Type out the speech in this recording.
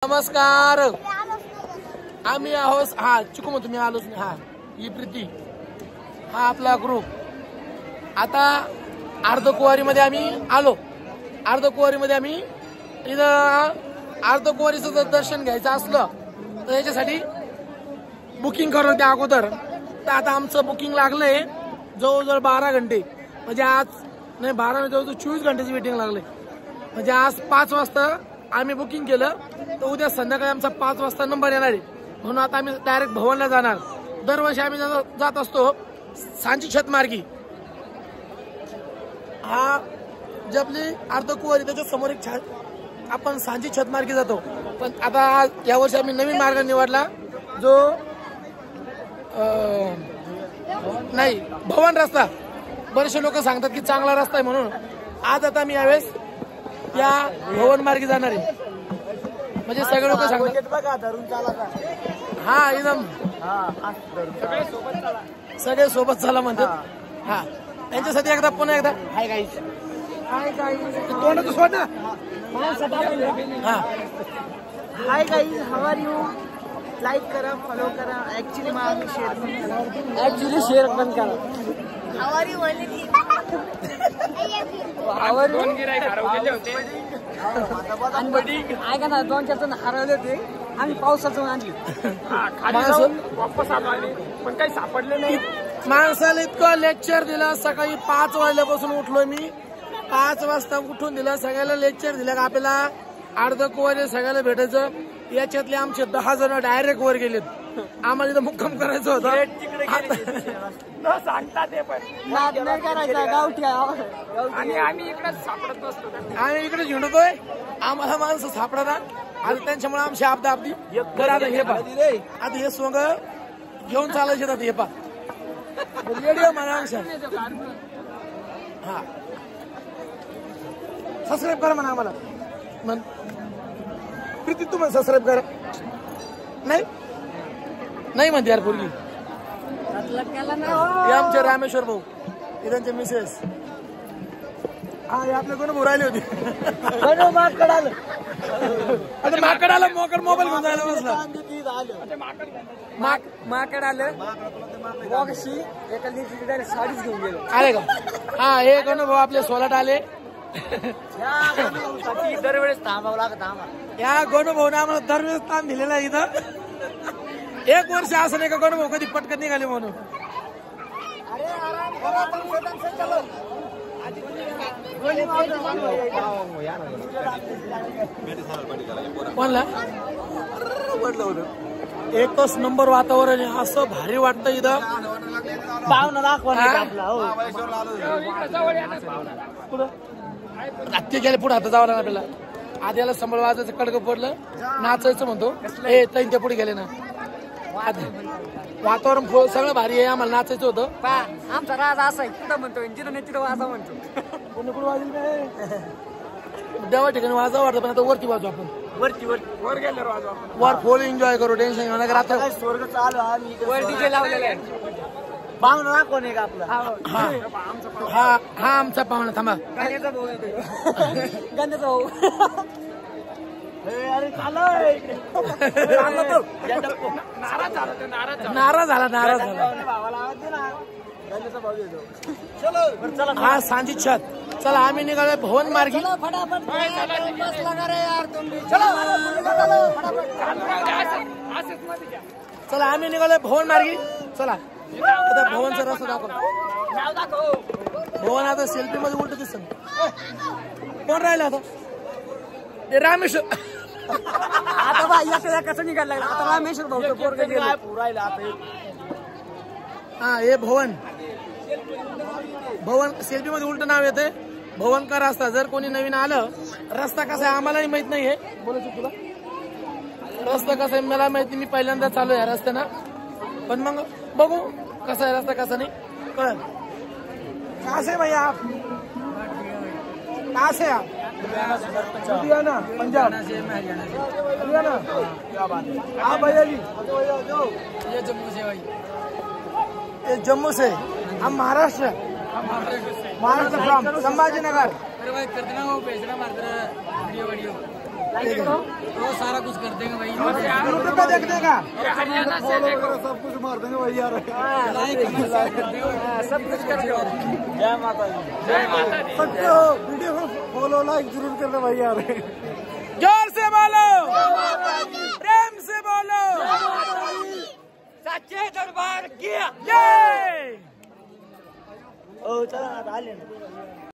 नमस्कार, आम्ही आहोत हा चुकू मग तुम्ही आलोच नाही. हा ही प्रीती, हा आपला ग्रुप. आता अर्धकुवारी मध्ये आम्ही आलो. अर्धकुवारी मध्ये आम्ही इथं अर्धकुवारीचं जर दर्शन घ्यायचं असलं तर याच्यासाठी बुकिंग करून त्या अगोदर. तर आता आमचं बुकिंग लागलंय जवळजवळ 12 घंटे, म्हणजे आज नाही 12 जवळजवळ 24 घंटेची वेटिंग लागले. म्हणजे आज 5 वाजता आम्ही बुकिंग केलं तर उद्या संध्याकाळी आमचा 5 वाजता नंबर येणार आहे. म्हणून आता आम्ही डायरेक्ट भवनला जाणार. दरवर्षी आम्ही जात असतो सांची छत मार्गी. हा जपली अर्धकुवारी, त्याच्या समोर एक छान आपण सांची छत मार्गी जातो. पण आता यावर्षी आम्ही नवीन मार्ग निवडला जो नाही भवन रस्ता. बरेचसे लोक सांगतात की चांगला रस्ता आहे म्हणून. आज आता मी यावेळेस या भवन मार्गी जाणार आहे. म्हणजे सगळे लोक सांगतात हा एकदम सगळे सोबत चला म्हणतात. हा त्यांच्यासाठी एकदा पुन्हा एकदा हाय गाईज, हाय गाईज तोंडाचं सोड ना. हा hi guys, how are you. Like करा, फॉलो करा. ऍक्च्युली मला शेअर पण करा. हाऊ आर यू दोन गिराईक हरवलेले होते ऐका ना, 2-4 हरवले होते. आम्ही पावसाचं आणली खाली जाऊन वापस आलो पण काही सापडले नाही. माणसाला इतकं लेक्चर दिलं. सकाळी 5 वाजल्यापासून उठलो मी. 5 वाजता उठून दिलं, सगळ्याला लेक्चर दिलं का आपल्याला अर्धकुवारी सगळ्याला भेटायचं. याच्यातले आमचे 10 जण डायरेक्ट वर गेलेत. आम्हाला इथं मुक्काम करायचं होतं. सांगता ते पण नाही करायचा गावठी. आणि आम्ही इकडे सापडत नसतो. आम्ही इकडे झिंडतोय, आम्हाला माणसं सापडा आणि त्यांच्यामुळे आमची आपदी. आता हे पा, आता हे सोंग घेऊन चालायचे आता हे पा म्हणा. हा सबस्क्राईब करा म्हणा आम्हाला. म्हण प्रीती तू म्हण सबस्क्राईब करा. नाही नाही म्हणते यार पूर्वी. हे आमचे रामेश्वर भाऊ, हे त्यांचे मिसेस. हा हे आपले कोण भाऊ राहिले होते. माकड आलं, आता माकड आलं, मोकड मोबाईल घेऊन जायला बसला. माकड आलं मगाशी एका दिवशी डायरेक्ट साडीच घेऊन गेलो. आले का? हा हे कोण भाऊ आपले सोलाट आले. दरवेळेस थांबावं लागत आम्हाला. या गोनू भाऊने आम्हाला दरवेळेस ताण दिलेला आहे इथं. 1 वर्ष असं नाही का गोनू भाऊ कधी पटकन निघाले म्हणून. कोणला म्हटलं होतं. एकच नंबर वातावरण आहे. असं भारी वाटतं इथं. पाहुणा दाखवा ते गेले पुढे हात जावं लागलं आपल्याला. आधी याला संबळ वाजायचं, कडकं पडलं, नाचायचं म्हणतो. ए तैन ते पुढे गेले ना. वातावरण सगळं भारी आहे. आम्हाला नाचायचं होतं. आमचा राजा असा आहे, कुठं म्हणतो जिथं नाही तिथं वाजा म्हणतो. कोणी कुठं वाजली काय देवा ठिकाणी वाजा वाटतं. पण आता वरती वाजू आपण. वरती वर गेल्यावर वाजवा. वर फुल एन्जॉय करू, टेन्शन घेऊ नका. आता स्वर्ग चालू आम्ही वर डीजे लावलेला आहे. पाहुणा दाखवा नाही का आपला. हा हा आमचा पाहुणा. थांबा गाण्याचा भाऊ गाण्याचा भाऊ. अरे चालय नाराज झाला. भावाला आवाज दे ना. गाण्याचा भाऊ येतो. चलो हा सांची छत. चला आम्ही निघालोय भवन मार्गी. फटाफट बस लगा रे यार तुम्ही. चला आम्ही निघालोय भवन मार्गी. चला आता भवनचा रस्ता दाखव. भवन आता सेल्फी मध्ये उलट दिसत. कोण राहिला आता? ते रामेश्वर. आता बा या कसं निघायला लागला. आता रामेश्वर भाऊ राहिला आता. हा हे भवन. भवन सेल्फी मध्ये उलट नाव येते. भवन का रस्ता. जर कोणी नवीन आलं, रस्ता कसा आहे आम्हालाही माहित नाहीये. बोलायचं तुला रस्ता कसा आहे मला माहिती. मी पहिल्यांदा चालू आहे रस्त्यानं. पण मग बघू कसा आहे रस्ता कसा नाही कळत. कसे भैया आप कहाँ से आप? लुधियाना पंजाब हरियाणा. हाँ भैया जी ये जम्मू से भाई. ये जम्मू से. हम महाराष्ट्र फ्रॉम संभाजीनगर. कर देना वो भेजना वीडियो लाइक करो। वो सारा कुछ कर देंगे भाई। यूट्यूब पे देख देगा हरियाणा से देखो सब कुछ मार देंगे भाई यार। सब कुछ कर दो। जय माता दी। जय माता दी। सकते हो वीडियो को फॉलो लाइक जरूर करना भाई यार। जोर से बोलो, प्रेम से बोलो, सच्चे दरबार किया। जय। ओ चलो ना